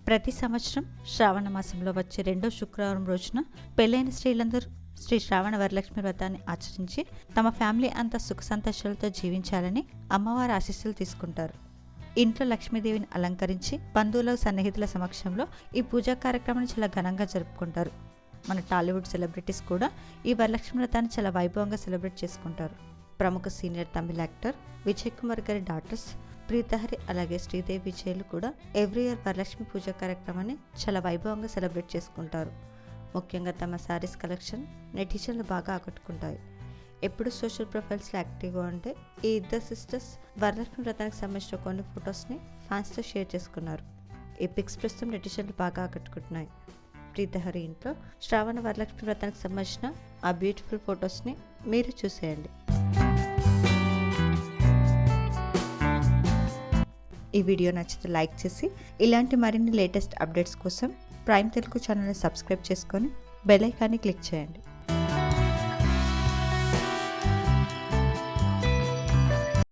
ప్రతి సంవత్సరం శ్రావణ మాసంలో వచ్చే రెండో శుక్రవారం రోజున పెళ్ళైన స్త్రీలందరూ శ్రీ శ్రావణ వరలక్ష్మి వ్రతాన్ని ఆచరించి తమ ఫ్యామిలీ అంతా సుఖ సంతోషాలతో జీవించాలని అమ్మవారి ఆశీస్సులు తీసుకుంటారు. ఇంట్లో లక్ష్మీదేవిని అలంకరించి బంధువుల సన్నిహితుల సమక్షంలో ఈ పూజా కార్యక్రమాన్ని చాలా ఘనంగా జరుపుకుంటారు. మన టాలీవుడ్ సెలబ్రిటీస్ కూడా ఈ వరలక్ష్మి వ్రతాన్ని చాలా వైభవంగా సెలబ్రేట్ చేసుకుంటారు. ప్రముఖ సీనియర్ తమిళ యాక్టర్ విజయ్ కుమార్ గారి డాటర్స్ ప్రీతహరి అలాగే శ్రీదేవి విజయ్లు కూడా ఎవ్రీ ఇయర్ వరలక్ష్మి పూజా కార్యక్రమాన్ని చాలా వైభవంగా సెలబ్రేట్ చేసుకుంటారు. ముఖ్యంగా తమ శారీస్ కలెక్షన్ నెటిజన్లు బాగా ఆకట్టుకుంటాయి. ఎప్పుడు సోషల్ ప్రొఫైల్స్లో యాక్టివ్గా ఉంటే ఈ ఇద్దరు సిస్టర్స్ వరలక్ష్మి వ్రతానికి సంబంధించిన కొన్ని ఫొటోస్ని ఫ్యాన్స్తో షేర్ చేసుకున్నారు. ఈ పిక్స్ ప్రస్తుతం నెటిజన్లు బాగా ఆకట్టుకుంటున్నాయి. ప్రీతహరి ఇంట్లో శ్రావణ వరలక్ష్మి వ్రతానికి సంబంధించిన ఆ బ్యూటిఫుల్ ఫొటోస్ని మీరు చూసేయండి. ఈ వీడియో నచ్చితే లైక్ చేసి ఇలాంటి మరిన్ని లేటెస్ట్ అప్డేట్స్ కోసం ప్రైమ్ తెలుగు ఛానల్ని సబ్స్క్రైబ్ చేసుకొని బెల్ ఐకాన్ని క్లిక్ చేయండి.